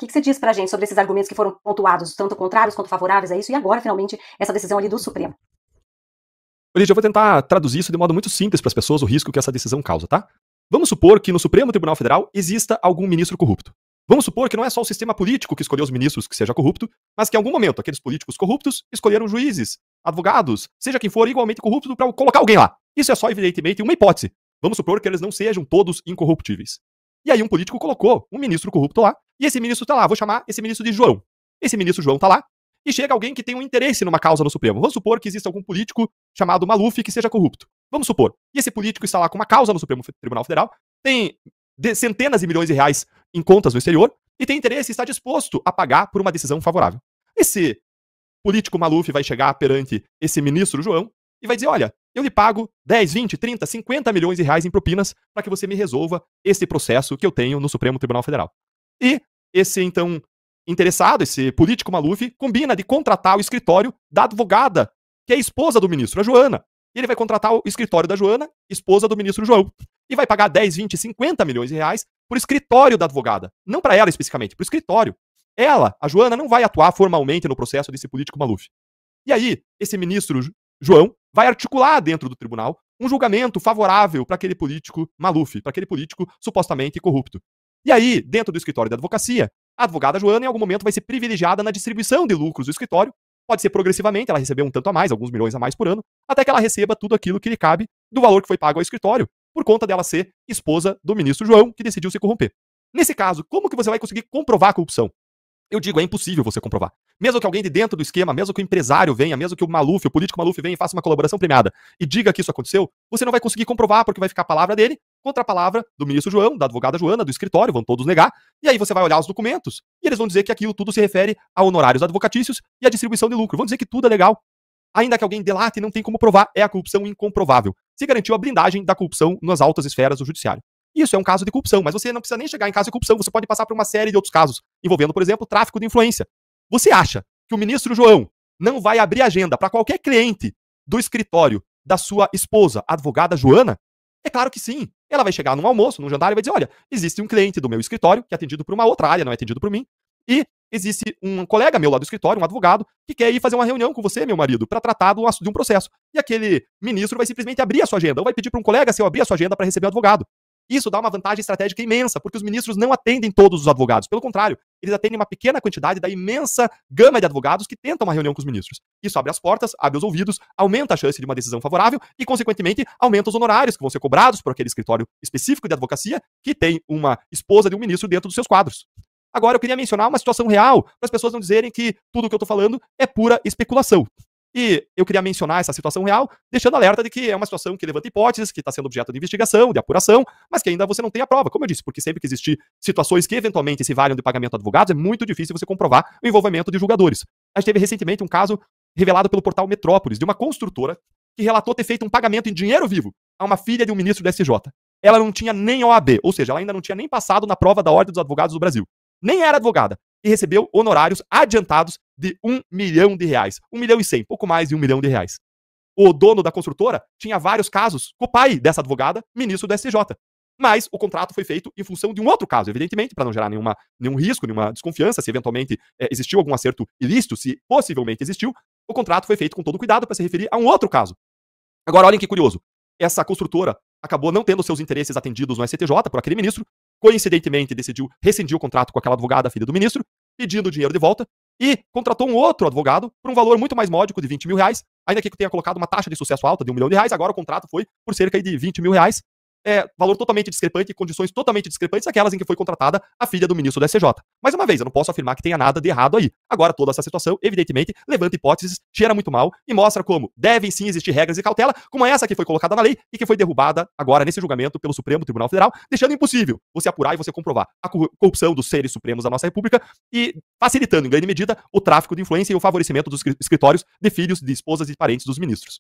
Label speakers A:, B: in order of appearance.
A: que você diz pra gente sobre esses argumentos que foram pontuados, tanto contrários quanto favoráveis a isso, e agora, finalmente, essa decisão ali do Supremo?
B: Lídia, eu vou tentar traduzir isso de modo muito simples para as pessoas, o risco que essa decisão causa, tá? Vamos supor que no Supremo Tribunal Federal exista algum ministro corrupto. Vamos supor que não é só o sistema político que escolheu os ministros que seja corrupto, mas que em algum momento aqueles políticos corruptos escolheram juízes, advogados, seja quem for igualmente corrupto para colocar alguém lá. Isso é só, evidentemente, uma hipótese. Vamos supor que eles não sejam todos incorruptíveis. E aí um político colocou um ministro corrupto lá, e esse ministro tá lá, vou chamar esse ministro de João. Esse ministro João tá lá, e chega alguém que tem um interesse numa causa no Supremo. Vamos supor que exista algum político chamado Maluf que seja corrupto. Vamos supor. E esse político está lá com uma causa no Supremo Tribunal Federal, tem centenas de milhões de reais em contas no exterior, e tem interesse e está disposto a pagar por uma decisão favorável. Esse político Maluf vai chegar perante esse ministro João e vai dizer, olha, eu lhe pago 10, 20, 30, 50 milhões de reais em propinas para que você me resolva esse processo que eu tenho no Supremo Tribunal Federal. E esse, então, interessado, esse político Maluf, combina de contratar o escritório da advogada, que é a esposa do ministro, a Joana. E ele vai contratar o escritório da Joana, esposa do ministro João. E vai pagar 10, 20, 50 milhões de reais por escritório da advogada. Não para ela especificamente, para o escritório. Ela, a Joana, não vai atuar formalmente no processo desse político Maluf. E aí, esse ministro João vai articular dentro do tribunal um julgamento favorável para aquele político Maluf, para aquele político supostamente corrupto. E aí, dentro do escritório da advocacia, a advogada Joana, em algum momento, vai ser privilegiada na distribuição de lucros do escritório. Pode ser progressivamente, ela recebeu um tanto a mais, alguns milhões a mais por ano, até que ela receba tudo aquilo que lhe cabe do valor que foi pago ao escritório, por conta dela ser esposa do ministro João, que decidiu se corromper. Nesse caso, como que você vai conseguir comprovar a corrupção? Eu digo, é impossível você comprovar. Mesmo que alguém de dentro do esquema, mesmo que o empresário venha, mesmo que o Maluf, o político Maluf venha e faça uma colaboração premiada e diga que isso aconteceu, você não vai conseguir comprovar, porque vai ficar a palavra dele contra a palavra do ministro João, da advogada Joana, do escritório, vão todos negar, e aí você vai olhar os documentos, e eles vão dizer que aquilo tudo se refere a honorários advocatícios e a distribuição de lucro. Vão dizer que tudo é legal. Ainda que alguém delate, não tem como provar, é a corrupção incomprovável. Se garantiu a blindagem da corrupção nas altas esferas do judiciário. Isso é um caso de corrupção, mas você não precisa nem chegar em caso de corrupção, você pode passar por uma série de outros casos, envolvendo, por exemplo, tráfico de influência. Você acha que o ministro João não vai abrir agenda para qualquer cliente do escritório da sua esposa, a advogada Joana? É claro que sim. Ela vai chegar num almoço, num jantar e vai dizer, olha, existe um cliente do meu escritório, que é atendido por uma outra área, não é atendido por mim, e existe um colega meu lá do escritório, um advogado, que quer ir fazer uma reunião com você, meu marido, para tratar de um processo. E aquele ministro vai simplesmente abrir a sua agenda, ou vai pedir para um colega seu abrir a sua agenda para receber o advogado. Isso dá uma vantagem estratégica imensa, porque os ministros não atendem todos os advogados. Pelo contrário, eles atendem uma pequena quantidade da imensa gama de advogados que tentam uma reunião com os ministros. Isso abre as portas, abre os ouvidos, aumenta a chance de uma decisão favorável e, consequentemente, aumenta os honorários que vão ser cobrados por aquele escritório específico de advocacia que tem uma esposa de um ministro dentro dos seus quadros. Agora, eu queria mencionar uma situação real, para as pessoas não dizerem que tudo o que eu estou falando é pura especulação. E eu queria mencionar essa situação real, deixando alerta de que é uma situação que levanta hipóteses, que está sendo objeto de investigação, de apuração, mas que ainda você não tem a prova, como eu disse, porque sempre que existir situações que eventualmente se valham de pagamento a advogados, é muito difícil você comprovar o envolvimento de julgadores. A gente teve recentemente um caso revelado pelo portal Metrópolis, de uma construtora que relatou ter feito um pagamento em dinheiro vivo a uma filha de um ministro do STJ. Ela não tinha nem OAB, ou seja, ela ainda não tinha nem passado na prova da Ordem dos Advogados do Brasil. Nem era advogada. E recebeu honorários adiantados de R$1 milhão. 1 milhão e 100, pouco mais de R$1 milhão. O dono da construtora tinha vários casos com o pai dessa advogada, ministro do STJ. Mas o contrato foi feito em função de um outro caso, evidentemente, para não gerar nenhum risco, nenhuma desconfiança, se eventualmente existiu algum acerto ilícito, se possivelmente existiu, o contrato foi feito com todo cuidado para se referir a um outro caso. Agora, olhem que curioso. Essa construtora acabou não tendo seus interesses atendidos no STJ por aquele ministro, coincidentemente decidiu rescindir o contrato com aquela advogada, filha do ministro, pedindo o dinheiro de volta, e contratou um outro advogado por um valor muito mais módico de R$20 mil, ainda que tenha colocado uma taxa de sucesso alta de R$1 milhão, agora o contrato foi por cerca de R$20 mil. Valor totalmente discrepante e condições totalmente discrepantes aquelas em que foi contratada a filha do ministro do STJ. Mais uma vez, eu não posso afirmar que tenha nada de errado aí. Agora, toda essa situação, evidentemente, levanta hipóteses, cheira muito mal e mostra como devem sim existir regras de cautela, como essa que foi colocada na lei e que foi derrubada agora nesse julgamento pelo Supremo Tribunal Federal, deixando impossível você apurar e você comprovar a corrupção dos seres supremos da nossa república e facilitando, em grande medida, o tráfico de influência e o favorecimento dos escritórios de filhos, de esposas e parentes dos ministros.